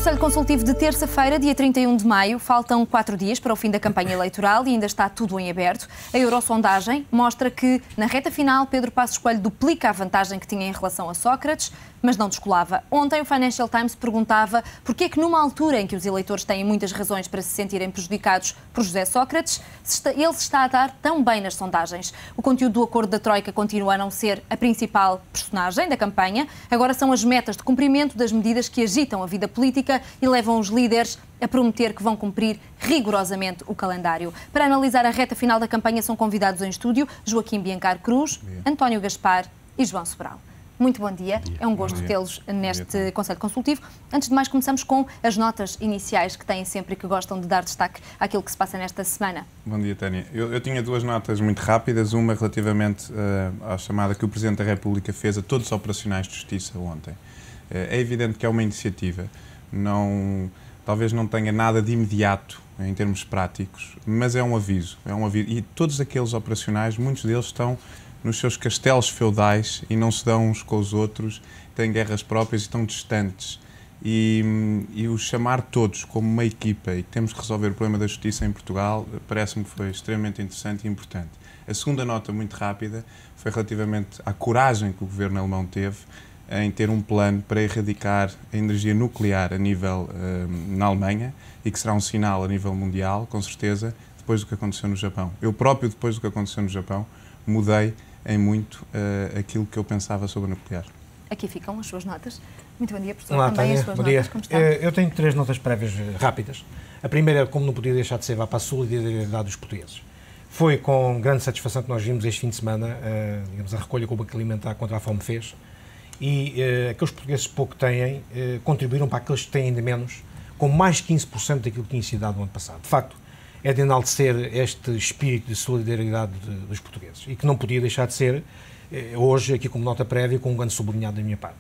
Conselho Consultivo de terça-feira, dia 31 de maio. Faltam 4 dias para o fim da campanha eleitoral e ainda está tudo em aberto. A Eurosondagem mostra que, na reta final, Pedro Passos Coelho duplica a vantagem que tinha em relação a Sócrates, mas não descolava. Ontem o Financial Times perguntava porquê é que, numa altura em que os eleitores têm muitas razões para se sentirem prejudicados por José Sócrates, ele se está a dar tão bem nas sondagens. O conteúdo do acordo da Troika continua a não ser a principal personagem da campanha. Agora são as metas de cumprimento das medidas que agitam a vida política e levam os líderes a prometer que vão cumprir rigorosamente o calendário. Para analisar a reta final da campanha são convidados em estúdio Joaquim Biancar Cruz, António Gaspar e João Sobral. Muito bom dia. É um gosto tê-los neste Conselho Consultivo. Antes de mais, começamos com as notas iniciais que têm sempre e que gostam de dar destaque àquilo que se passa nesta semana. Bom dia, Tânia. Eu tinha duas notas muito rápidas. Uma relativamente à chamada que o Presidente da República fez a todos os operacionais de justiça ontem. É evidente que é uma iniciativa. Talvez não tenha nada de imediato em termos práticos, mas é um aviso. E todos aqueles operacionais, muitos deles estão nos seus castelos feudais e não se dão uns com os outros, têm guerras próprias e estão distantes. E o chamar todos como uma equipa e que temos que resolver o problema da justiça em Portugal, parece-me que foi extremamente interessante e importante. A segunda nota, muito rápida, foi relativamente à coragem que o governo alemão teve em ter um plano para erradicar a energia nuclear a nível na Alemanha e que será um sinal a nível mundial, com certeza, depois do que aconteceu no Japão. Eu próprio, depois do que aconteceu no Japão, mudei em muito aquilo que eu pensava sobre o nuclear. Aqui ficam as suas notas. Muito bom dia, professor. Olá, também Tânia. as suas Bom notas. dia. Como está? Eu tenho 3 notas prévias rápidas. A primeira, como não podia deixar de ser, vai para a solidariedade dos portugueses. Foi com grande satisfação que nós vimos este fim de semana, digamos, a recolha que o Banco Alimentar contra a Fome fez, e aqueles portugueses que pouco têm contribuíram para aqueles que têm ainda menos, com mais de 15% daquilo que tinha sido dado no ano passado. De facto, é de enaltecer este espírito de solidariedade dos portugueses e que não podia deixar de ser, hoje, aqui como nota prévia, com um grande sublinhado da minha parte.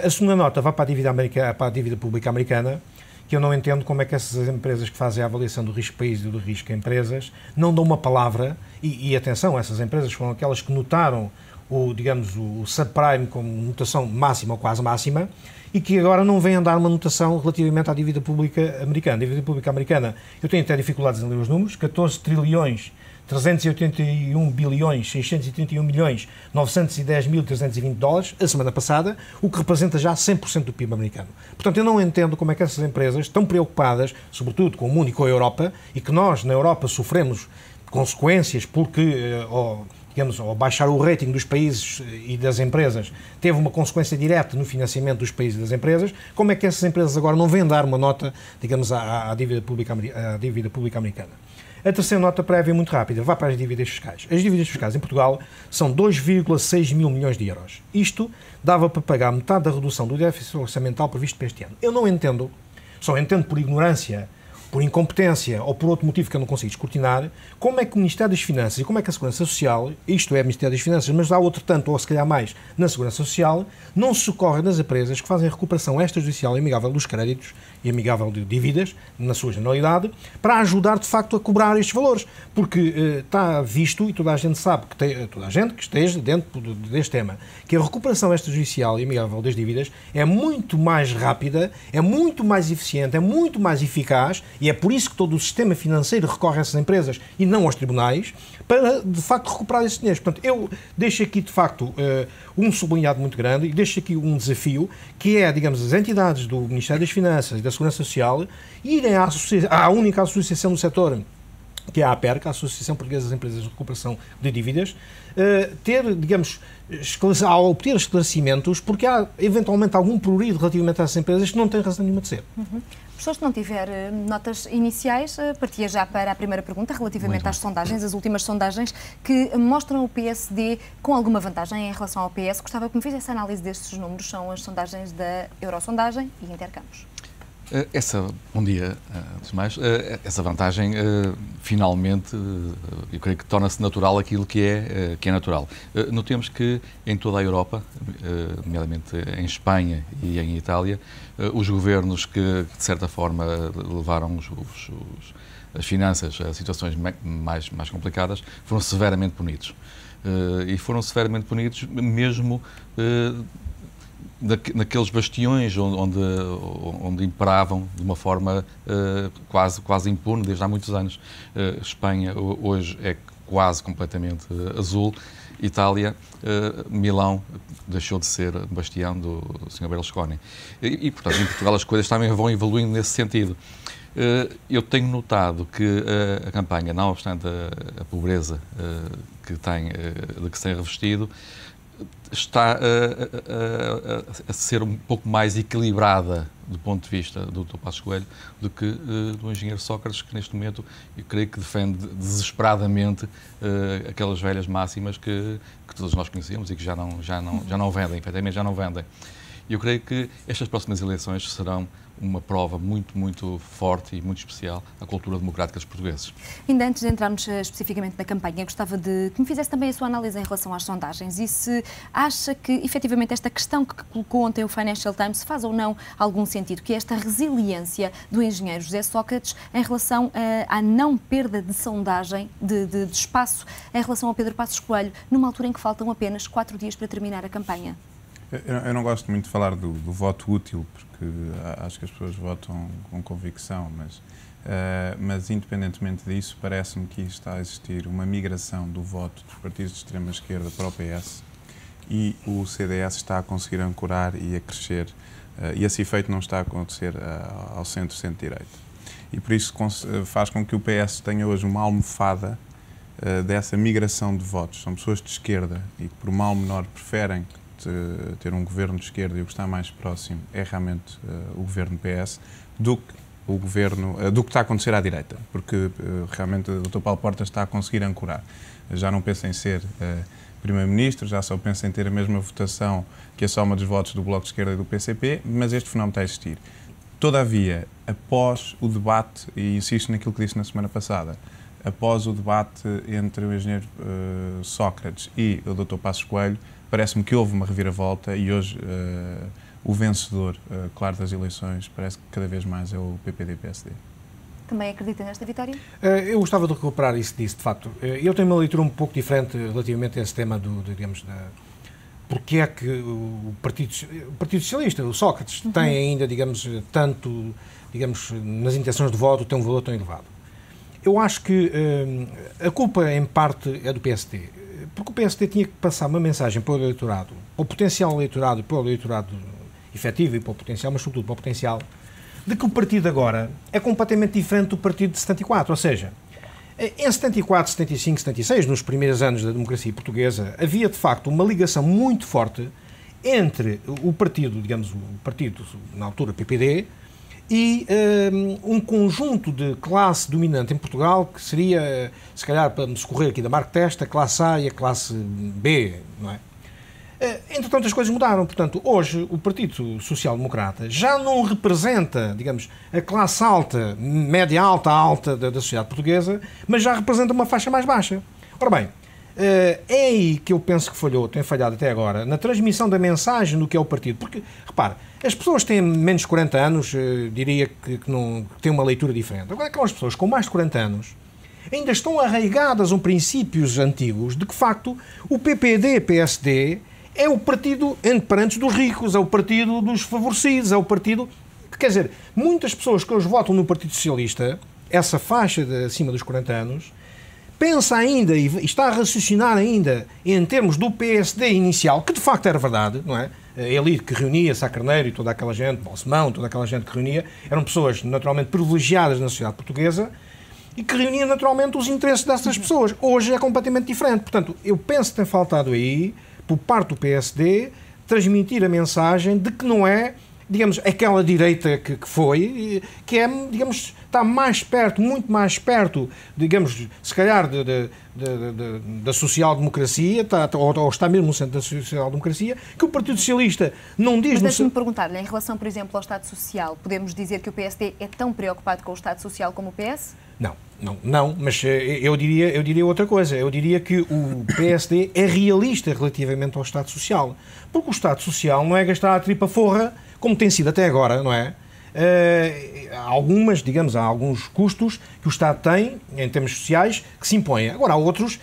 A segunda nota vai para a dívida pública americana, que eu não entendo como é que essas empresas que fazem a avaliação do risco país e do risco empresas não dão uma palavra, e atenção, essas empresas foram aquelas que notaram o subprime como notação máxima ou quase máxima, e que agora não vêm a dar uma notação relativamente à dívida pública americana. A dívida pública americana, eu tenho até dificuldades em ler os números, 14 trilhões, 381 bilhões, 631 milhões, 910 mil 320 dólares, a semana passada, o que representa já 100% do PIB americano. Portanto, eu não entendo como é que essas empresas estão preocupadas, sobretudo com o mundo e com a Europa, e que nós, na Europa, sofremos consequências porque, ao baixar o rating dos países e das empresas, teve uma consequência direta no financiamento dos países e das empresas. Como é que essas empresas agora não vêm dar uma nota, digamos, à dívida pública americana? A terceira nota prévia, muito rápida, vai para as dívidas fiscais. As dívidas fiscais em Portugal são 2,6 mil milhões de euros. Isto dava para pagar metade da redução do déficit orçamental previsto para este ano. Eu não entendo, só entendo por ignorância, por incompetência ou por outro motivo que eu não consigo descortinar, como é que o Ministério das Finanças e como é que a Segurança Social, isto é, o Ministério das Finanças, mas há outro tanto, ou se calhar mais, na Segurança Social, não se socorre das empresas que fazem a recuperação extrajudicial e amigável dos créditos e amigável de dívidas, na sua generalidade, para ajudar, de facto, a cobrar estes valores. Porque está visto, e toda a gente sabe, toda a gente que esteja dentro deste tema, que a recuperação extrajudicial e amigável das dívidas é muito mais rápida, é muito mais eficiente, é muito mais eficaz, e é por isso que todo o sistema financeiro recorre a essas empresas e não aos tribunais, para, de facto, recuperar esses dinheiros. Portanto, eu deixo aqui, de facto, um sublinhado muito grande e deixo aqui um desafio, que é, digamos, as entidades do Ministério das Finanças e da Segurança Social irem à única associação do setor, que é a APERC, a Associação Portuguesa das Empresas de Recuperação de Dívidas, ao obter esclarecimentos, porque há, eventualmente, algum prurido relativamente a essas empresas que não tem razão nenhuma de ser. Professor, se não tiver notas iniciais, partia já para a primeira pergunta, relativamente às sondagens, as últimas sondagens que mostram o PSD com alguma vantagem em relação ao PS. Gostava que me fizesse análise destes números, são as sondagens da Eurosondagem e Intercampos. Bom dia, antes de mais, essa vantagem finalmente, eu creio que torna-se natural aquilo que é natural. Notemos que em toda a Europa, nomeadamente em Espanha e em Itália, os governos que de certa forma levaram as finanças a situações mais complicadas foram severamente punidos. E foram severamente punidos mesmo naqueles bastiões onde imperavam de uma forma quase impune desde há muitos anos. Espanha hoje é quase completamente azul. Itália, Milão deixou de ser bastião do Sr. Berlusconi. Portanto, em Portugal as coisas também vão evoluindo nesse sentido. Eu tenho notado que a campanha, não obstante a pobreza que tem, de que se tem revestido, está a ser um pouco mais equilibrada do ponto de vista do Dr. Passos Coelho do que do engenheiro Sócrates, que neste momento eu creio que defende desesperadamente aquelas velhas máximas que todos nós conhecemos e que já não vendem, efetivamente já não vendem. Eu creio que estas próximas eleições serão uma prova muito, muito forte e muito especial à cultura democrática dos portugueses. Ainda antes de entrarmos especificamente na campanha, gostava de que me fizesse também a sua análise em relação às sondagens e se acha que, efetivamente, esta questão que colocou ontem o Financial Times faz ou não algum sentido, que é esta resiliência do engenheiro José Sócrates em relação à não perda de sondagem, de espaço em relação ao Pedro Passos Coelho, numa altura em que faltam apenas 4 dias para terminar a campanha. Eu não gosto muito de falar do voto útil, porque acho que as pessoas votam com convicção, mas independentemente disso, parece-me que está a existir uma migração do voto dos partidos de extrema-esquerda para o PS e o CDS está a conseguir ancorar e a crescer, e esse efeito não está a acontecer ao centro-centro-direita. E por isso faz com que o PS tenha hoje uma almofada dessa migração de votos. São pessoas de esquerda e que, por mal menor, preferem ter um governo de esquerda, e o que está mais próximo é realmente o governo PS do que está a acontecer à direita, porque realmente o Dr. Paulo Portas está a conseguir ancorar. Já não pensa em ser Primeiro-Ministro, já só pensa em ter a mesma votação que a soma dos votos do Bloco de Esquerda e do PCP, mas este fenómeno está a existir. Todavia, após o debate, e insisto naquilo que disse na semana passada, após o debate entre o engenheiro Sócrates e o Dr. Passos Coelho, parece-me que houve uma reviravolta e hoje o vencedor, claro, das eleições parece que cada vez mais é o PPD-PSD. Também acredita nesta vitória? Eu gostava de recuperar isso disso, de facto. Eu tenho uma leitura um pouco diferente relativamente a esse tema porque é que o Partido Socialista, o Sócrates, tem ainda, tanto, nas intenções de voto, tem um valor tão elevado. Eu acho que a culpa, em parte, é do PSD. Porque o PSD tinha que passar uma mensagem para o eleitorado, para o potencial eleitorado e para o eleitorado efetivo e para o potencial, mas sobretudo para o potencial, de que o partido agora é completamente diferente do partido de 74. Ou seja, em 74, 75, 76, nos primeiros anos da democracia portuguesa, havia de facto uma ligação muito forte entre o partido, o partido, na altura PPD, e um conjunto de classe dominante em Portugal, que seria, se calhar, para me socorrer aqui da Marco Testa, a classe A e a classe B, não é? Entretanto, as coisas mudaram. Portanto, hoje o Partido Social Democrata já não representa, a classe alta, média alta da sociedade portuguesa, mas já representa uma faixa mais baixa. Ora bem, é aí que eu penso que tem falhado até agora, na transmissão da mensagem do que é o partido. Porque, repare, as pessoas que têm menos de 40 anos, diria que têm uma leitura diferente. Agora, aquelas pessoas com mais de 40 anos ainda estão arraigadas a princípios antigos de que, de facto, o PPD-PSD é o partido entre parentes dos ricos, é o partido dos favorecidos, é o partido... Quer dizer, muitas pessoas que hoje votam no Partido Socialista, essa faixa de acima dos 40 anos, pensa ainda e está a raciocinar ainda em termos do PSD inicial, que de facto era verdade, não é? A elite que reunia, Sá Carneiro e toda aquela gente, Balsemão, toda aquela gente que reunia, eram pessoas naturalmente privilegiadas na sociedade portuguesa e que reuniam naturalmente os interesses dessas pessoas. Hoje é completamente diferente. Portanto, eu penso que tem faltado aí, por parte do PSD, transmitir a mensagem de que não é, aquela direita que foi, que é, está mais perto, muito mais perto, se calhar da social-democracia, ou está mesmo no centro da social-democracia, que o Partido Socialista não diz... Mas deixe-me perguntar-lhe, em relação, por exemplo, ao Estado Social, podemos dizer que o PSD é tão preocupado com o Estado Social como o PS? Não, mas eu diria outra coisa. Eu diria que o PSD é realista relativamente ao Estado Social. Porque o Estado Social não é gastar a tripa forra, como tem sido até agora, não é? Há alguns custos que o Estado tem, em termos sociais, que se impõem. Agora, há outros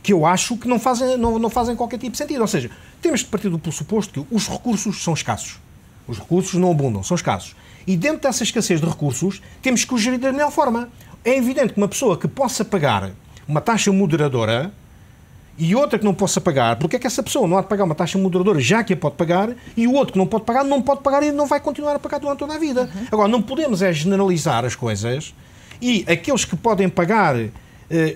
que eu acho que não fazem qualquer tipo de sentido. Ou seja, temos de partir do pressuposto que os recursos são escassos. Os recursos não abundam, são escassos. E dentro dessa escassez de recursos, temos que os gerir da melhor forma. É evidente que uma pessoa que possa pagar uma taxa moderadora e outra que não possa pagar, porque é que essa pessoa não há de pagar uma taxa moderadora já que a pode pagar, e o outro que não pode pagar e não vai continuar a pagar durante toda a vida. Agora, não podemos generalizar as coisas e aqueles que podem pagar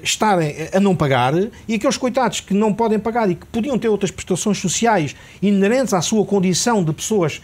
estarem a não pagar, e aqueles coitados que não podem pagar e que podiam ter outras prestações sociais inerentes à sua condição de pessoas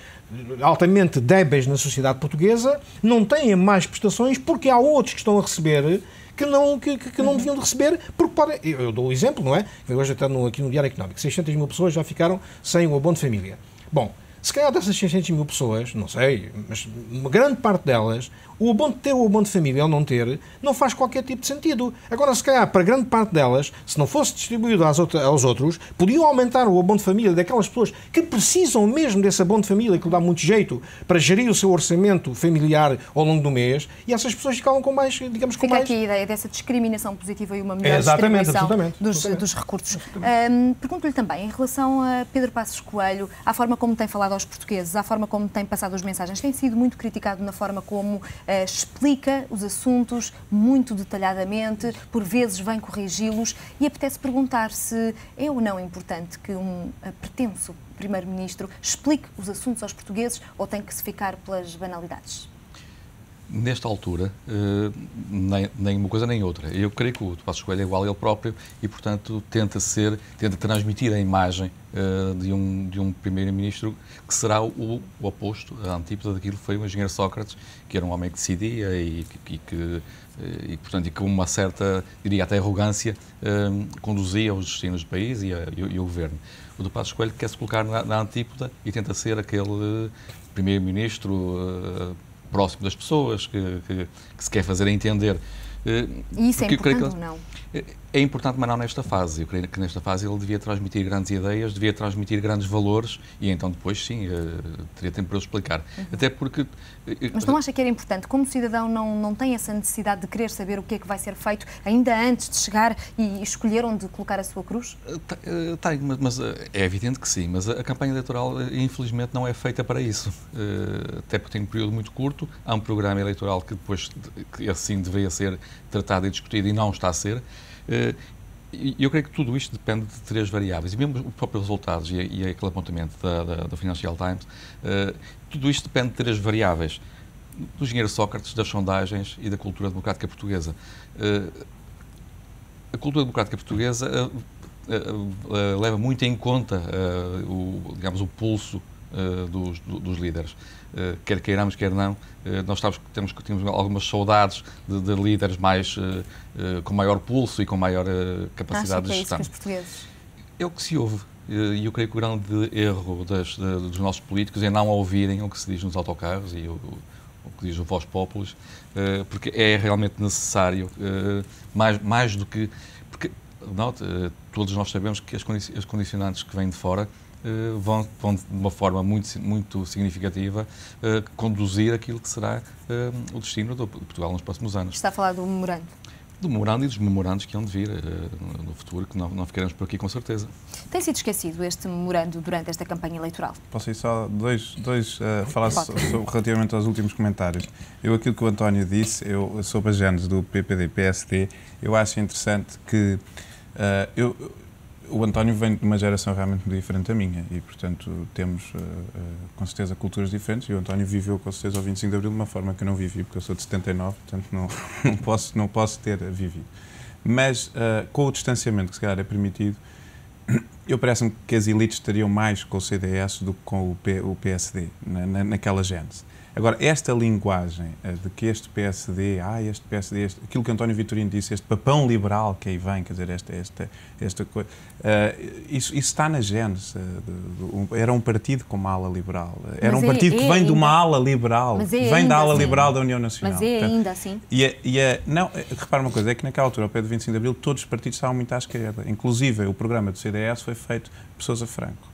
altamente débeis na sociedade portuguesa, não têm mais prestações porque há outros que estão a receber que não deviam de receber, porque podem... Eu dou o exemplo, não é? Hoje está aqui no Diário Económico, 600 mil pessoas já ficaram sem o abono de família. Bom, se calhar dessas 600 mil pessoas, não sei, mas uma grande parte delas, o abono de ter o abono de família ou não ter, não faz qualquer tipo de sentido. Agora, se calhar, para grande parte delas, se não fosse distribuído aos outros, podiam aumentar o abono de família daquelas pessoas que precisam mesmo desse abono de família, que lhe dá muito jeito para gerir o seu orçamento familiar ao longo do mês, e essas pessoas ficavam com mais, digamos, com mais... Fica aqui a ideia dessa discriminação positiva e uma melhor distribuição dos recursos. Pergunto-lhe também, em relação a Pedro Passos Coelho, à forma como tem falado aos portugueses, à forma como tem passado as mensagens, tem sido muito criticado na forma como explica os assuntos muito detalhadamente, por vezes vem corrigi-los, e apetece perguntar se é ou não importante que um pretenso Primeiro-Ministro explique os assuntos aos portugueses ou tem que se ficar pelas banalidades? Nesta altura, nem uma coisa nem outra. Eu creio que o Passos Coelho é igual a ele próprio e, portanto, tenta transmitir a imagem de um primeiro-ministro que será o oposto, a antípoda daquilo que foi o engenheiro Sócrates, que era um homem que decidia e portanto, com uma certa, diria até arrogância, conduzia os destinos do país e o governo. O do Passos Coelho quer se colocar na antípoda e tenta ser aquele primeiro-ministro próximo das pessoas, que se quer fazer entender. E isso é importante ou não? É importante, mas não nesta fase. Eu creio que nesta fase ele devia transmitir grandes ideias, devia transmitir grandes valores e então depois, sim, teria tempo para eu explicar. Até porque... Mas não acha que era importante? Como cidadão não tem essa necessidade de querer saber o que é que vai ser feito ainda antes de chegar e escolher onde colocar a sua cruz? Tem, mas é evidente que sim. Mas a campanha eleitoral, infelizmente, não é feita para isso. Até porque tem um período muito curto. Há um programa eleitoral que depois, que assim, deveria ser tratado e discutido e não está a ser. Eu creio que tudo isto depende de 3 variáveis, e mesmo os próprios resultados e aquele apontamento da Financial Times, tudo isto depende de 3 variáveis: do engenheiro Sócrates, das sondagens e da cultura democrática portuguesa. A cultura democrática portuguesa leva muito em conta digamos, o pulso dos líderes. Quer queiramos, quer não, nós temos algumas saudades de líderes com maior pulso e com maior capacidade de gestão. Acha que é isso que os portugueses? É o que se ouve. E eu creio que o grande erro dos nossos políticos é não ouvirem o que se diz nos autocarros e o que diz o Voz Populis, porque é realmente necessário, mais do que... Porque, note, todos nós sabemos que as condicionantes que vêm de fora vão de uma forma muito significativa conduzir aquilo que será o destino de Portugal nos próximos anos. Está a falar do memorando? Do memorando e dos memorandos que hão de vir no futuro, que não ficaremos por aqui com certeza. Tem sido esquecido este memorando durante esta campanha eleitoral? Posso ir só falar relativamente aos últimos comentários. Aquilo que o António disse, sobre a gênese do PPD-PSD, eu acho interessante que o António vem de uma geração realmente muito diferente da minha e, portanto, temos com certeza culturas diferentes, e o António viveu com certeza o 25 de Abril de uma forma que eu não vivi, porque eu sou de 79, portanto não posso ter vivido. Mas com o distanciamento que se calhar é permitido, eu parece-me que as elites estariam mais com o CDS do que com o PSD, naquela gênese. Agora, esta linguagem de que este PSD, aquilo que António Vitorino disse, este papão liberal que aí vem, quer dizer, esta coisa, isso está na gênese. Era um partido com uma ala liberal. Era um partido que vem de uma ala liberal, vem da ala liberal da União Nacional. Mas é ainda assim? Não, repara uma coisa, é que naquela altura, ao pé do 25 de Abril, todos os partidos estavam muito à esquerda. Inclusive, o programa do CDS foi feito por Sousa Franco.